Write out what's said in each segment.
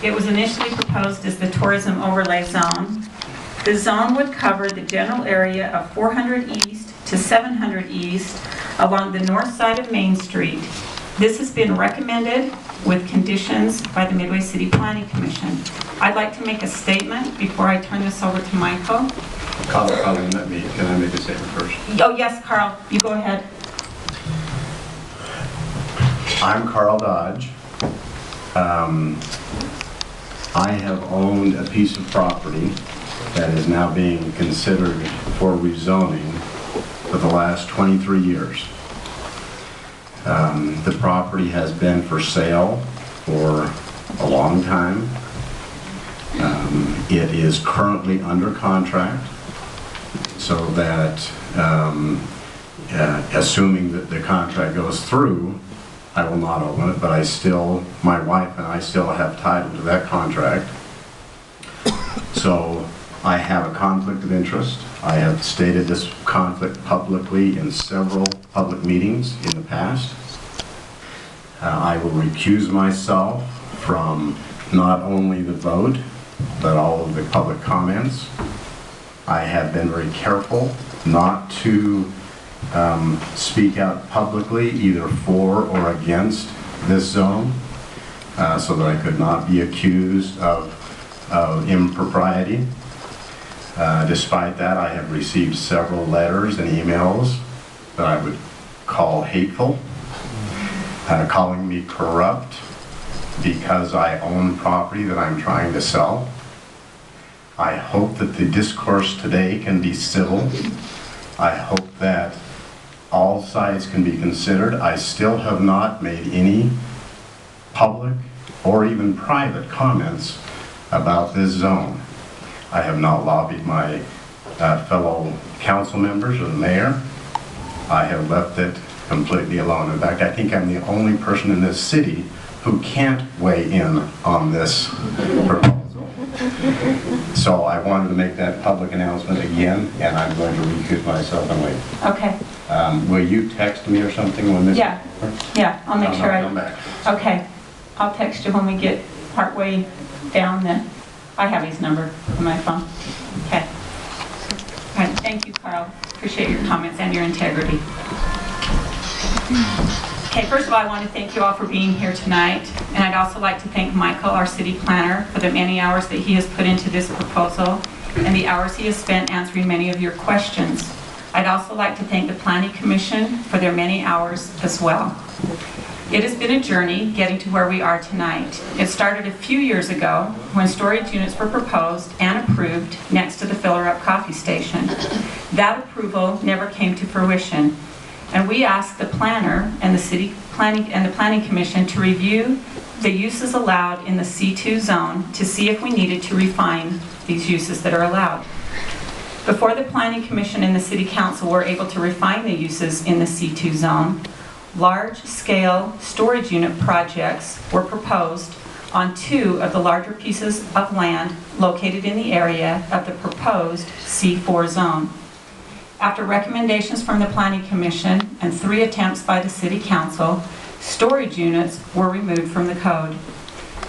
It was initially proposed as the tourism overlay zone. The zone would cover the general area of 400 East to 700 East along the north side of Main Street. This has been recommended with conditions by the Midway City Planning Commission. I'd like to make a statement before I turn this over to Michael. Colin, can I make a statement first? Oh yes, Carl, you go ahead. I'm Karl Dodge. I have owned a piece of property that is now being considered for rezoning for the last 23 years. The property has been for sale for a long time. It is currently under contract, so that assuming that the contract goes through, I will not own it, but my wife and I still have title to that contract. So I have a conflict of interest. I have stated this conflict publicly in several public meetings in the past. I will recuse myself from not only the vote, but all of the public comments. I have been very careful not to speak out publicly either for or against this zone, so that I could not be accused of impropriety. Despite that, I have received several letters and emails that I would call hateful, calling me corrupt because I own property that I'm trying to sell. I hope that the discourse today can be civil. I hope that all sides can be considered. I still have not made any public or even private comments about this zone. I have not lobbied my fellow council members or the mayor. I have left it completely alone. In fact, I think I'm the only person in this city who can't weigh in on this proposal. So I wanted to make that public announcement again, and I'm going to recuse myself and wait. Okay. Will you text me or something when this? Yeah, I'll make sure come back. Okay, I'll text you when we get partway down the, I have his number on my phone. Okay. All right, thank you, Carl. Appreciate your comments and your integrity. Okay, first of all, I want to thank you all for being here tonight, and I'd also like to thank Michael, our city planner, for the many hours that he has put into this proposal and the hours he has spent answering many of your questions. I'd also like to thank the Planning Commission for their many hours as well. It has been a journey getting to where we are tonight. It started a few years ago when storage units were proposed and approved next to the Filler Up coffee station. That approval never came to fruition, and we asked the planner and the city planning and the Planning Commission to review the uses allowed in the C2 zone to see if we needed to refine these uses that are allowed. Before the Planning Commission and the City Council were able to refine the uses in the C2 zone, large-scale storage unit projects were proposed on 2 of the larger pieces of land located in the area of the proposed C4 zone. After recommendations from the Planning Commission and 3 attempts by the City Council, storage units were removed from the code.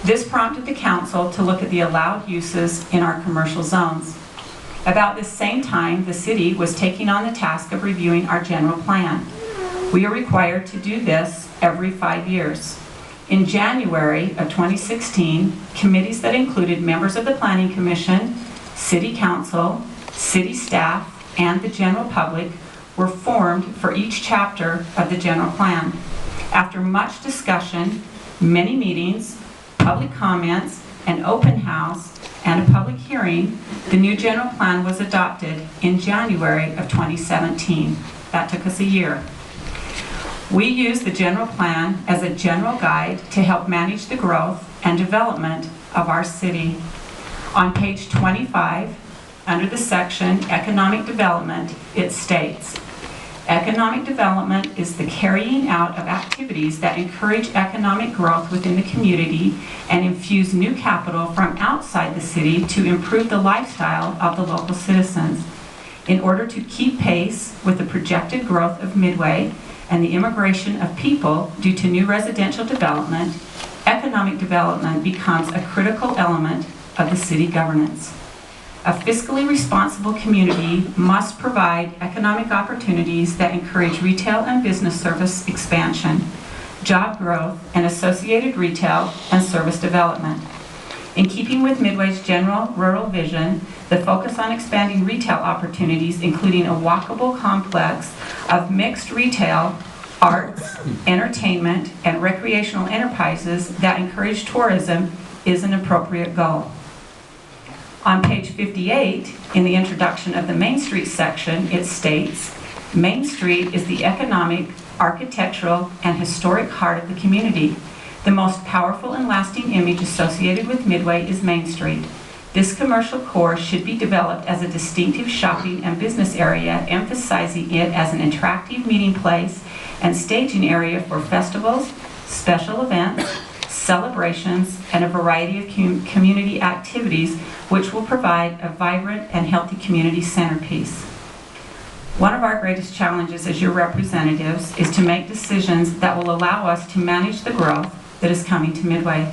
This prompted the Council to look at the allowed uses in our commercial zones. About this same time, the city was taking on the task of reviewing our general plan. We are required to do this every 5 years. In January of 2016, committees that included members of the Planning Commission, City Council, city staff, and the general public were formed for each chapter of the general plan. After much discussion, many meetings, public comments, an open house, and a public hearing, the new general plan was adopted in January of 2017. That took us a year. We use the general plan as a general guide to help manage the growth and development of our city. On page 25, under the section Economic Development, it states, economic development is the carrying out of activities that encourage economic growth within the community and infuse new capital from outside the city to improve the lifestyle of the local citizens. In order to keep pace with the projected growth of Midway and the immigration of people due to new residential development, economic development becomes a critical element of the city governance. A fiscally responsible community must provide economic opportunities that encourage retail and business service expansion, job growth, and associated retail and service development. In keeping with Midway's general rural vision, the focus on expanding retail opportunities, including a walkable complex of mixed retail, arts, entertainment, and recreational enterprises that encourage tourism, is an appropriate goal. On page 58, in the introduction of the Main Street section, it states, Main Street is the economic, architectural, and historic heart of the community. The most powerful and lasting image associated with Midway is Main Street. This commercial core should be developed as a distinctive shopping and business area, emphasizing it as an attractive meeting place and staging area for festivals, special events, celebrations, and a variety of community activities, which will provide a vibrant and healthy community centerpiece. One of our greatest challenges as your representatives is to make decisions that will allow us to manage the growth that is coming to Midway.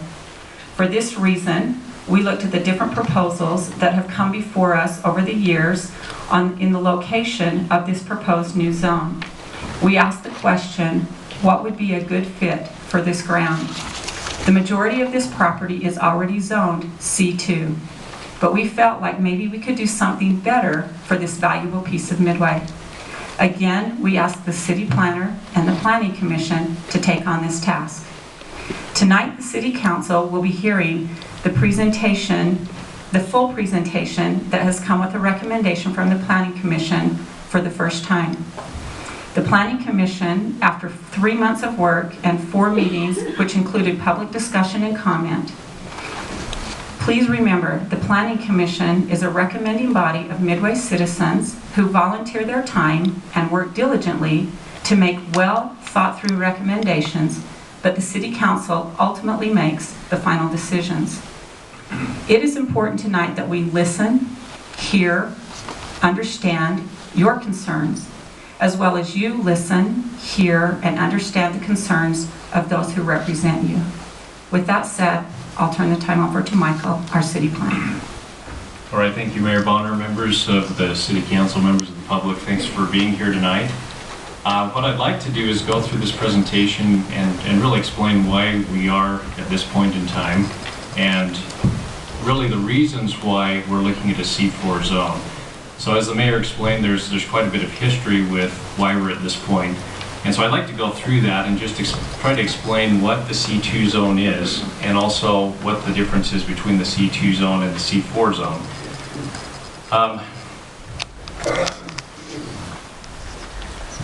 For this reason, we looked at the different proposals that have come before us over the years in the location of this proposed new zone. We asked the question, what would be a good fit for this ground? The majority of this property is already zoned C2, but we felt like maybe we could do something better for this valuable piece of Midway. Again, we asked the City Planner and the Planning Commission to take on this task. Tonight, the City Council will be hearing the full presentation that has come with a recommendation from the Planning Commission for the first time. The Planning Commission, after 3 months of work and 4 meetings, which included public discussion and comment. Please remember, the Planning Commission is a recommending body of Midway citizens who volunteer their time and work diligently to make well thought through recommendations, but the City Council ultimately makes the final decisions. It is important tonight that we listen, hear, understand your concerns, as well as you listen, hear, and understand the concerns of those who represent you. With that said, I'll turn the time over to Michael, our City Planner. All right, thank you, Mayor Bonner, members of the City Council, members of the public. Thanks for being here tonight. What I'd like to do is go through this presentation and really explain why we are at this point in time, and really the reasons why we're looking at a C4 zone. So as the Mayor explained, there's quite a bit of history with why we're at this point. And so I'd like to go through that and just try to explain what the C2 zone is, and also what the difference is between the C2 zone and the C4 zone.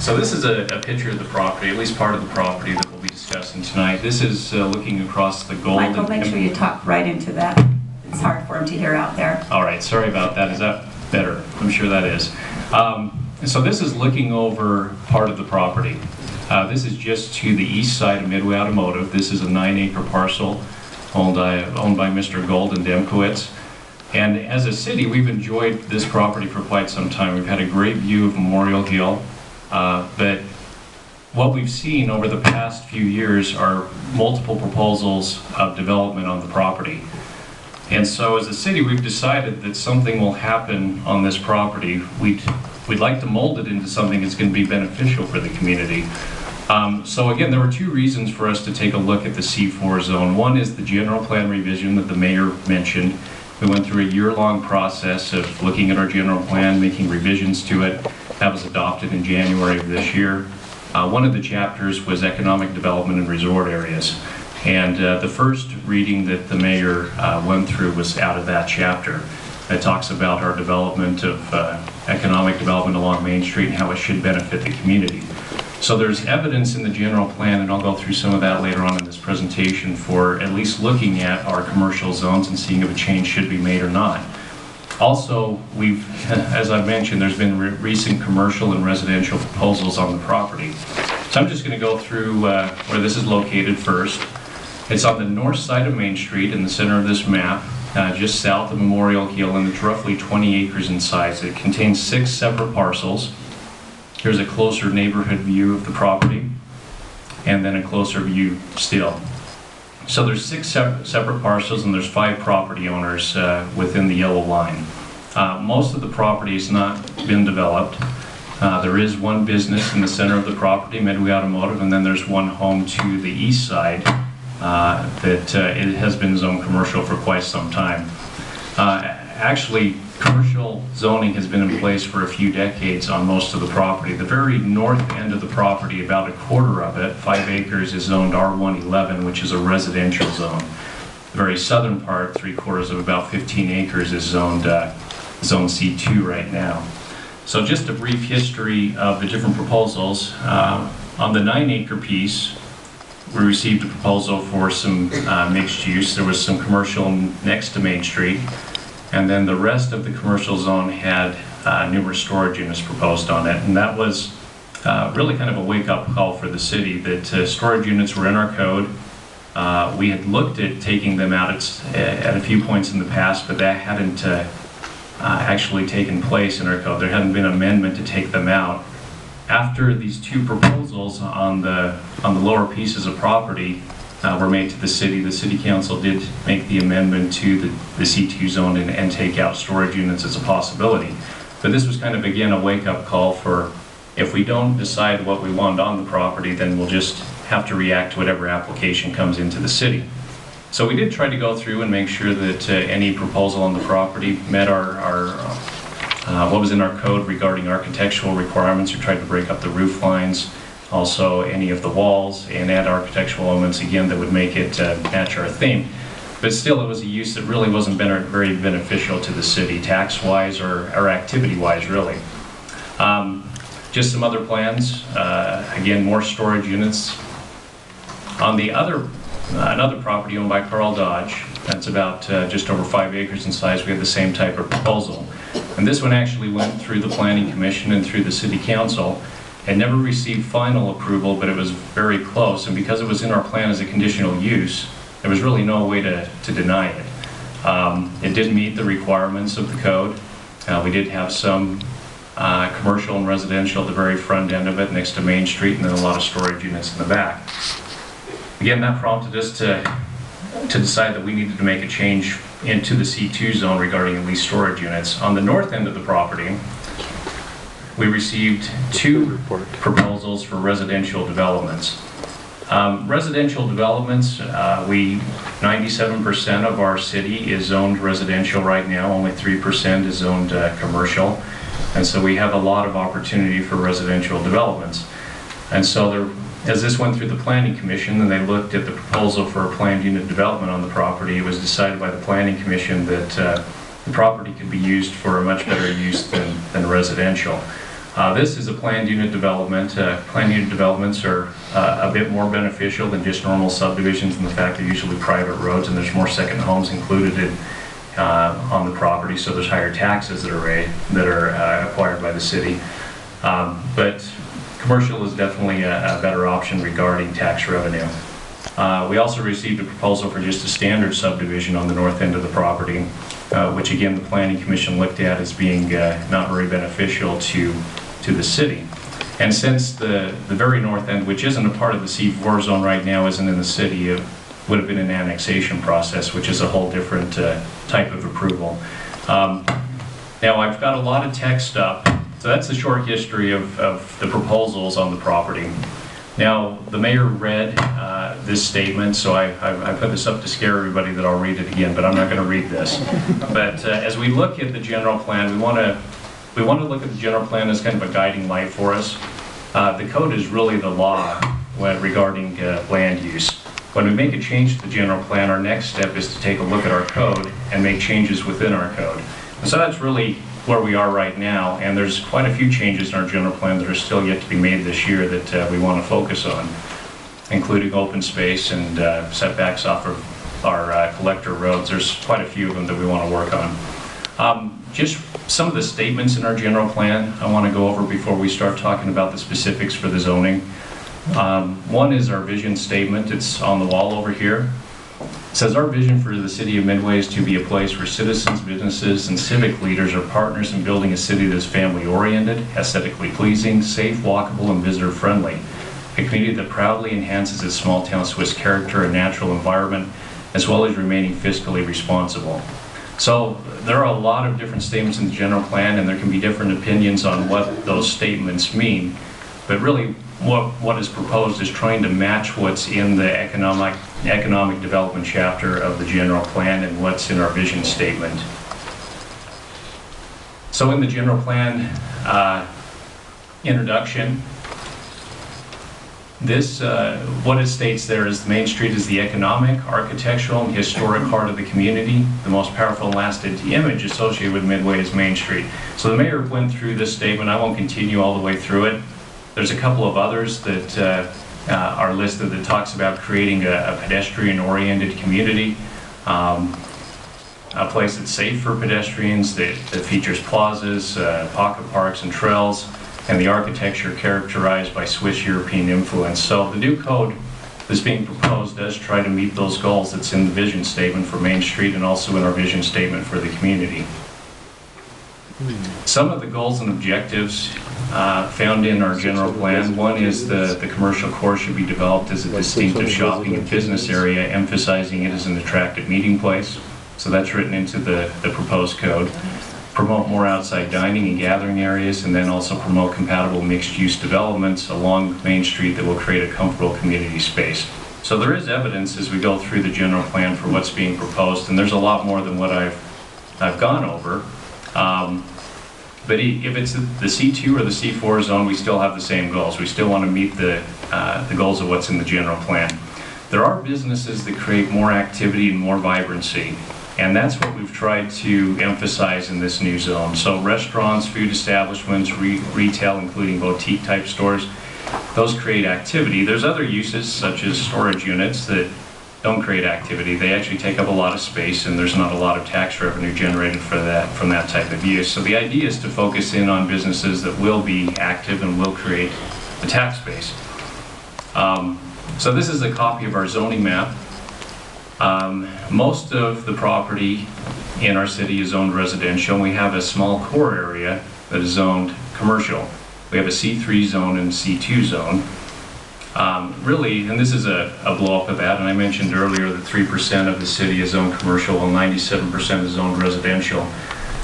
So this is a picture of the property, at least part of the property that we'll be discussing tonight. This is looking across the gold. Michael, make sure you talk right into that. It's hard for him to hear out there. All right, sorry about that. Is that better? I'm sure that is. So this is looking over part of the property. This is just to the east side of Midway Automotive. This is a 9-acre parcel owned by Mr. Golden Demkowitz. And as a city, we've enjoyed this property for quite some time. We've had a great view of Memorial Hill. But what we've seen over the past few years are multiple proposals of development on the property. And so as a city, we've decided that something will happen on this property. We'd like to mold it into something that's going to be beneficial for the community. So again, there were 2 reasons for us to take a look at the C4 zone. One is the general plan revision that the Mayor mentioned. We went through a year-long process of looking at our general plan, making revisions to it. That was adopted in January of this year. One of the chapters was economic development in resort areas. And the first reading that the Mayor went through was out of that chapter. It talks about our development of economic development along Main Street and how it should benefit the community. So there's evidence in the general plan, and I'll go through some of that later on in this presentation, for at least looking at our commercial zones and seeing if a change should be made or not. Also, as I've mentioned, there's been recent commercial and residential proposals on the property. So I'm just going to go through where this is located first. It's on the north side of Main Street in the center of this map, just south of Memorial Hill, and it's roughly 20 acres in size. It contains 6 separate parcels. Here's a closer neighborhood view of the property, and then a closer view still. So there's 6 separate parcels, and there's 5 property owners within the yellow line. Most of the property has not been developed. There is one business in the center of the property, Midway Automotive, and then there's one home to the east side that it has been zoned commercial for quite some time. Actually, commercial zoning has been in place for a few decades on most of the property. The very north end of the property, about a quarter of it, 5 acres, is zoned R111, which is a residential zone. The very southern part, 3/4 of about 15 acres, is zoned Zone C2 right now. So just a brief history of the different proposals. On the 9-acre piece, we received a proposal for some mixed use. There was some commercial next to Main Street, and then the rest of the commercial zone had numerous storage units proposed on it. And that was really kind of a wake-up call for the city that storage units were in our code. We had looked at taking them out at a few points in the past, but that hadn't actually taken place in our code. There hadn't been an amendment to take them out. After these 2 proposals on the lower pieces of property were made to the city council did make the amendment to the C2 zone and take out storage units as a possibility. But this was kind of, again, a wake-up call for, if we don't decide what we want on the property, then we'll just have to react to whatever application comes into the city. So we did try to go through and make sure that any proposal on the property met what was in our code regarding architectural requirements. We tried to break up the roof lines, also any of the walls, and add architectural elements, again, that would make it match our theme. But still, it was a use that really wasn't very beneficial to the city, tax-wise or activity-wise, really. Just some other plans. Again, more storage units. On the another property owned by Karl Dodge, that's about just over 5 acres in size, we had the same type of proposal. And this one actually went through the Planning Commission and through the City Council. It never received final approval, but it was very close, and because it was in our plan as a conditional use, there was really no way to deny it. It did meet the requirements of the code. We did have some commercial and residential at the very front end of it next to Main Street, and then a lot of storage units in the back. Again, that prompted us to decide that we needed to make a change into the C2 zone regarding at least storage units. On the north end of the property, we received 2 proposals for residential developments. Residential developments, 97% of our city is zoned residential right now, only 3% is zoned commercial. And so we have a lot of opportunity for residential developments. And so as this went through the Planning Commission and they looked at the proposal for a planned unit development on the property, it was decided by the Planning Commission that the property could be used for a much better use than residential. This is a planned unit development. Planned unit developments are a bit more beneficial than just normal subdivisions in the fact they're usually private roads and there's more second homes included on the property, so there's higher taxes that are acquired by the city. But commercial is definitely a better option regarding tax revenue. We also received a proposal for just a standard subdivision on the north end of the property, which again the Planning Commission looked at as being not very beneficial to the city. And since the very north end, which isn't a part of the C4 zone right now, isn't in the city, it would have been an annexation process, which is a whole different type of approval. Now I've got a lot of text up. So that's the short history of the proposals on the property. Now, the mayor read this statement, so I put this up to scare everybody that I'll read it again, but I'm not going to read this. But as we look at the general plan, we want to look at the general plan as kind of a guiding light for us. The code is really the law regarding land use. When we make a change to the general plan, our next step is to take a look at our code and make changes within our code. And so that's really where we are right now, and there's quite a few changes in our general plan that are still yet to be made this year that we want to focus on, including open space and setbacks off of our collector roads. There's quite a few of them that we want to work on. Just some of the statements in our general plan I want to go over before we start talking about the specifics for the zoning. One is our vision statement. It's on the wall over here. It says, our vision for the city of Midway is to be a place where citizens, businesses, and civic leaders are partners in building a city that is family-oriented, aesthetically pleasing, safe, walkable, and visitor-friendly. a community that proudly enhances its small town Swiss character and natural environment, as well as remaining fiscally responsible. So there are a lot of different statements in the general plan, and there can be different opinions on what those statements mean. But really, what is proposed is trying to match what's in the economic development chapter of the general plan and what's in our vision statement. So in the general plan introduction, this, what it states there is the Main Street is the economic, architectural, and historic heart of the community. The most powerful and lasting image associated with Midway is Main Street. So the mayor went through this statement. I won't continue all the way through it. There's a couple of others that are listed that talks about creating a pedestrian-oriented community, a place that's safe for pedestrians, that features plazas, pocket parks, and trails, and the architecture characterized by Swiss European influence. So the new code that's being proposed does try to meet those goals that's in the vision statement for Main Street and also in our vision statement for the community. Some of the goals and objectives found in our general plan. One is the commercial core should be developed as a distinctive shopping and business area, emphasizing it as an attractive meeting place. So that's written into the proposed code. Promote more outside dining and gathering areas, and then also promote compatible mixed-use developments along Main Street that will create a comfortable community space. So there is evidence as we go through the general plan for what's being proposed, and there's a lot more than what I've gone over. But if it's the C2 or the C4 zone, we still have the same goals. We still want to meet the goals of what's in the general plan. There are businesses that create more activity and more vibrancy. And that's what we've tried to emphasize in this new zone. So restaurants, food establishments, retail, including boutique type stores, those create activity. There's other uses such as storage units that don't create activity. They actually take up a lot of space, and there's not a lot of tax revenue generated for that from that type of use. So the idea is to focus in on businesses that will be active and will create a tax base. So this is a copy of our zoning map. Most of the property in our city is zoned residential. We have a small core area that is zoned commercial. We have a C3 zone and C2 zone. Really, and this is a blow up of that, and I mentioned earlier that 3% of the city is zoned commercial while 97% is zoned residential.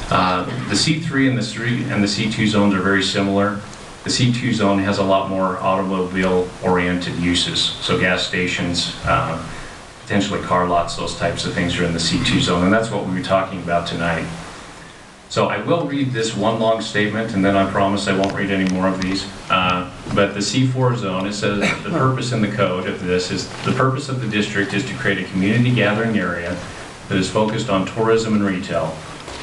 The C3 and the C2 zones are very similar. The C2 zone has a lot more automobile-oriented uses, so gas stations, potentially car lots, those types of things are in the C2 zone, and that's what we'll be talking about tonight. So I will read this one long statement, and then I promise I won't read any more of these. But the C4 zone, it says the purpose in the code of this is, the purpose of the district is to create a community gathering area that is focused on tourism and retail.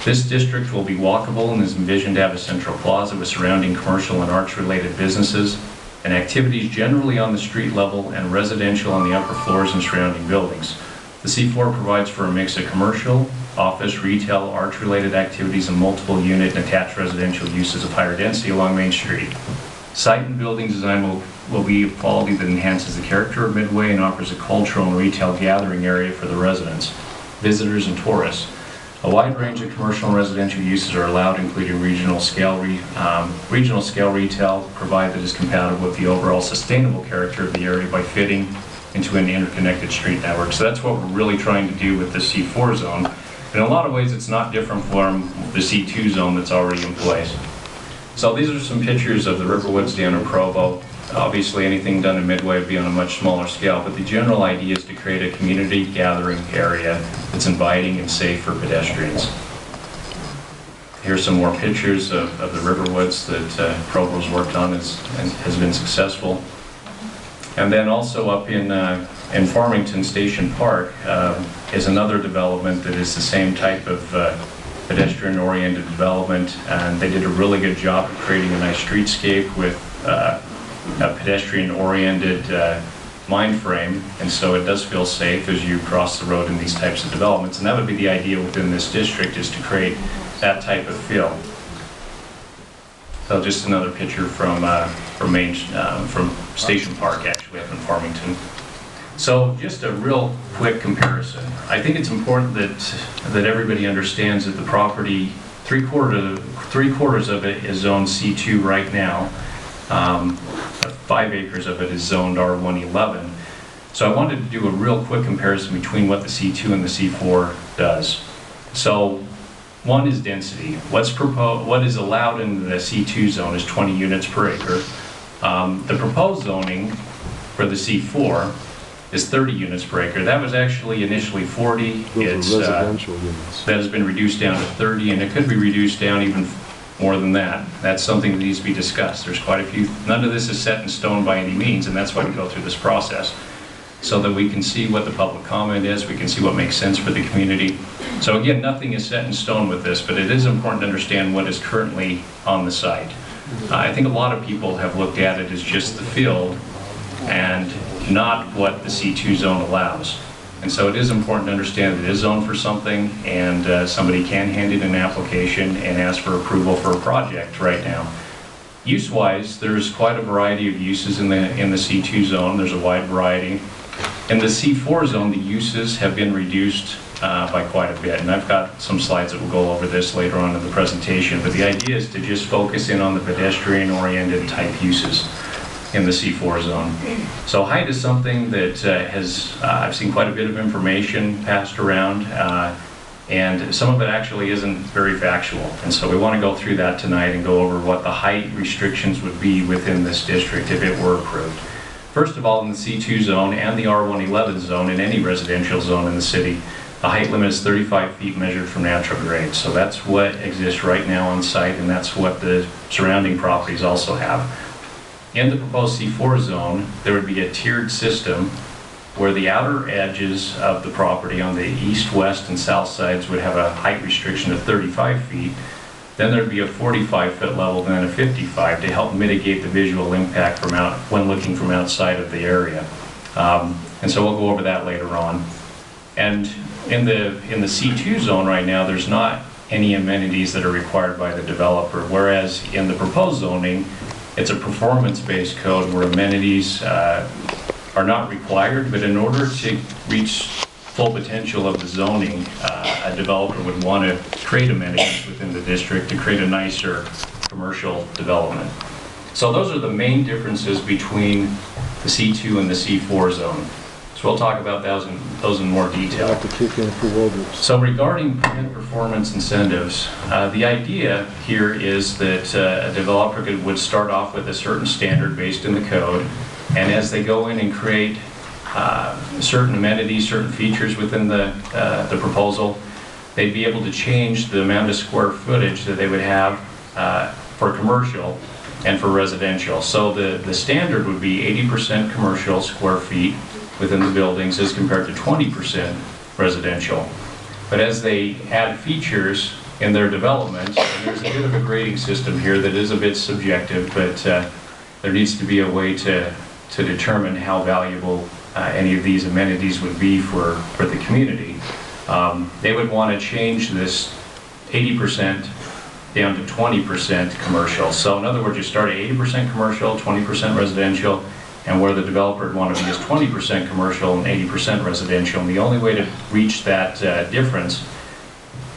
This district will be walkable and is envisioned to have a central plaza with surrounding commercial and arts-related businesses and activities generally on the street level and residential on the upper floors and surrounding buildings. The C4 provides for a mix of commercial, office, retail, arts-related activities, and multiple unit and attached residential uses of higher density along Main Street. Site and building design will be of quality that enhances the character of Midway and offers a cultural and retail gathering area for the residents, visitors, and tourists. A wide range of commercial and residential uses are allowed, including regional scale retail, provided it is compatible with the overall sustainable character of the area by fitting into an interconnected street network. So that's what we're really trying to do with the C4 zone. In a lot of ways, it's not different from the C2 zone that's already in place. So these are some pictures of the Riverwoods down in Provo. Obviously, anything done in Midway would be on a much smaller scale, but the general idea is to create a community gathering area that's inviting and safe for pedestrians. Here's some more pictures of the Riverwoods that Provo's worked on and has been successful. And then also up in Farmington Station Park is another development that is the same type of pedestrian-oriented development, and they did a really good job of creating a nice streetscape with a pedestrian-oriented mind frame, and so it does feel safe as you cross the road in these types of developments, and that would be the idea within this district, is to create that type of feel. So just another picture from Station Park, actually, up in Farmington. So just a real quick comparison. I think it's important that everybody understands that the property, three quarters of it is zone C2 right now. 5 acres of it is zoned R111. So I wanted to do a real quick comparison between what the C2 and the C4 does. So one is density. What is allowed in the C2 zone is 20 units per acre. The proposed zoning for the C4 is 30 units per acre. That was actually initially 40. Those are residential units. That has been reduced down to 30, and it could be reduced down even more than that. That's something that needs to be discussed. There's quite a few. None of this is set in stone by any means, and that's why we go through this process, so that we can see what the public comment is, we can see what makes sense for the community. So again, nothing is set in stone with this, but it is important to understand what is currently on the site. I think a lot of people have looked at it as just the field and not what the C2 zone allows. And so it is important to understand that it is zoned for something, and somebody can hand in an application and ask for approval for a project right now. Use-wise, there's quite a variety of uses in the C2 zone. There's a wide variety. In the C4 zone, the uses have been reduced by quite a bit, and I've got some slides that will go over this later on in the presentation, but the idea is to just focus in on the pedestrian-oriented type uses in the C4 zone. So height is something that I've seen quite a bit of information passed around, and some of it actually isn't very factual, and so we want to go through that tonight and go over what the height restrictions would be within this district if it were approved. First of all, in the C2 zone and the R111 zone, in any residential zone in the city, the height limit is 35 feet measured from natural grade. So that's what exists right now on site, and that's what the surrounding properties also have. In the proposed C4 zone, there would be a tiered system where the outer edges of the property on the east, west, and south sides would have a height restriction of 35 feet. Then there'd be a 45-foot level, then a 55 to help mitigate the visual impact from when looking from outside of the area. And so we'll go over that later on. And in the C2 zone right now, there's not any amenities that are required by the developer, whereas in the proposed zoning, it's a performance-based code where amenities are not required, but in order to reach full potential of the zoning, a developer would want to create amenities within the district to create a nicer commercial development. So those are the main differences between the C2 and the C4 zone. So we'll talk about those in more detail. Have to kick in for welders. So regarding permit performance incentives, the idea here is that a developer would start off with a certain standard based in the code, and as they go in and create certain amenities, certain features within the proposal, they'd be able to change the amount of square footage that they would have for commercial and for residential. So the standard would be 80% commercial square feet within the buildings as compared to 20% residential. But as they add features in their development, and there's a bit of a grading system here that is a bit subjective, but there needs to be a way to determine how valuable any of these amenities would be for the community. They would want to change this 80% down to 20% commercial. So in other words, you start at 80% commercial, 20% residential, and where the developer would want to be is 20% commercial and 80% residential. And the only way to reach that difference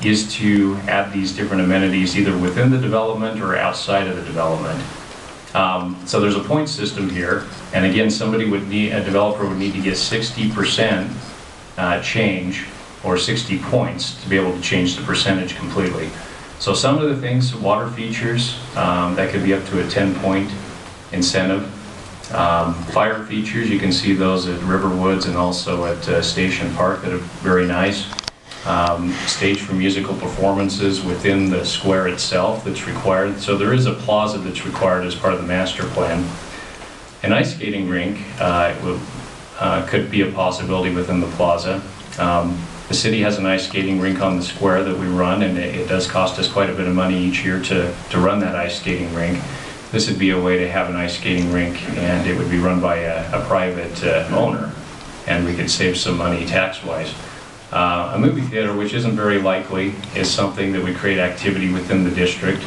is to add these different amenities either within the development or outside of the development. So there's a point system here, and again, a developer would need to get 60% change or 60 points to be able to change the percentage completely. So some of the things, water features, that could be up to a 10-point incentive. Fire features, you can see those at Riverwoods and also at Station Park that are very nice. Stage for musical performances within the square itself that's required. So there is a plaza that's required as part of the master plan. An ice skating rink could be a possibility within the plaza. The city has an ice skating rink on the square that we run, and it does cost us quite a bit of money each year to run that ice skating rink. This would be a way to have an ice skating rink, and it would be run by a private owner, and we could save some money tax-wise. A movie theater, which isn't very likely, is something that would create activity within the district.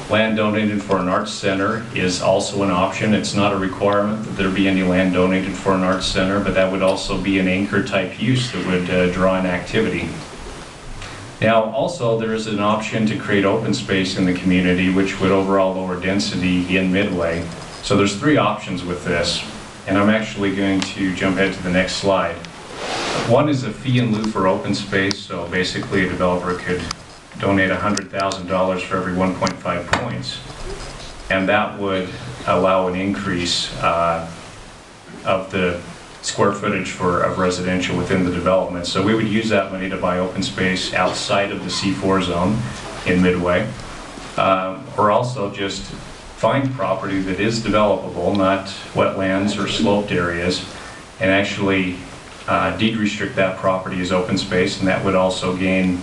Land donated for an arts center is also an option. It's not a requirement that there be any land donated for an arts center, but that would also be an anchor type use that would draw in activity. Now, also, there is an option to create open space in the community, which would overall lower density in Midway. So there's 3 options with this, and I'm actually going to jump ahead to the next slide. One is a fee in lieu for open space, so basically a developer could donate $100,000 for every 1.5 points, and that would allow an increase of the square footage of residential within the development. So we would use that money to buy open space outside of the C4 zone in Midway, or also just find property that is developable, not wetlands or sloped areas, and actually deed restrict that property as open space, and that would also gain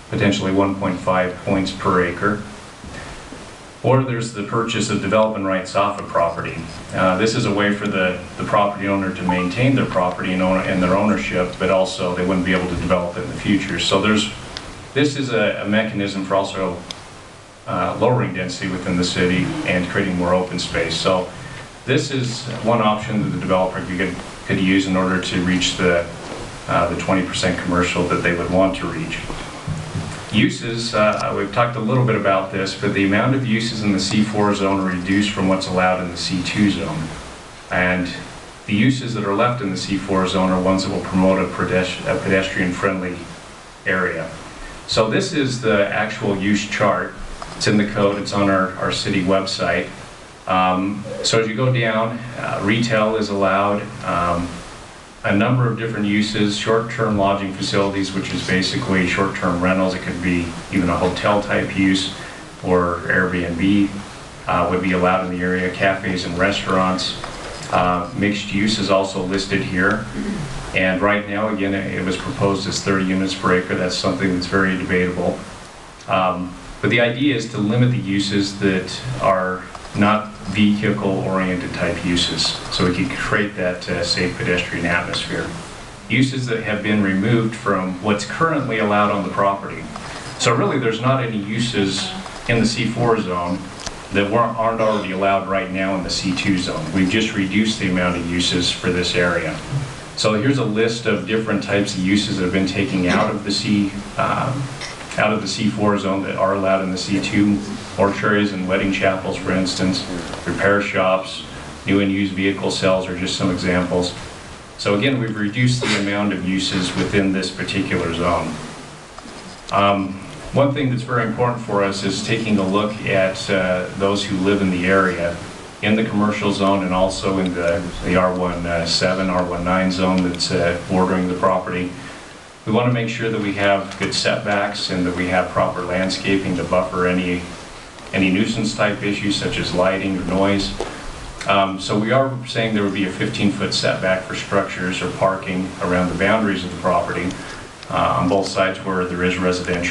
potentially 1.5 points per acre. Or there's the purchase of development rights off of property. This is a way for the property owner to maintain their property and their ownership, but also they wouldn't be able to develop it in the future. So this is a mechanism for also lowering density within the city and creating more open space. So this is one option that the developer could use in order to reach the 20% commercial that they would want to reach. Uses, we've talked a little bit about this, but the amount of uses in the C4 zone are reduced from what's allowed in the C2 zone. And the uses that are left in the C4 zone are ones that will promote a pedestrian-friendly area. So this is the actual use chart. It's in the code, it's on our city website. So as you go down, retail is allowed, a number of different uses, short-term lodging facilities, which is basically short-term rentals. It could be even a hotel type use, or Airbnb would be allowed in the area, cafes and restaurants. Mixed use is also listed here. And right now, again, it was proposed as 30 units per acre. That's something that's very debatable. But the idea is to limit the uses that are not vehicle-oriented type uses, so we can create that safe pedestrian atmosphere. Uses that have been removed from what's currently allowed on the property. So really there's not any uses in the C4 zone that aren't already allowed right now in the C2 zone. We've just reduced the amount of uses for this area. So here's a list of different types of uses that have been taken out of the C4 zone that are allowed in the C2, mortuaries and wedding chapels, for instance, repair shops, new and used vehicle sales are just some examples. So again, we've reduced the amount of uses within this particular zone. One thing that's very important for us is taking a look at those who live in the area, in the commercial zone and also in the R17, R19 zone that's bordering the property. We want to make sure that we have good setbacks and that we have proper landscaping to buffer any nuisance type issues such as lighting or noise. So we are saying there would be a 15-foot setback for structures or parking around the boundaries of the property on both sides where there is residential.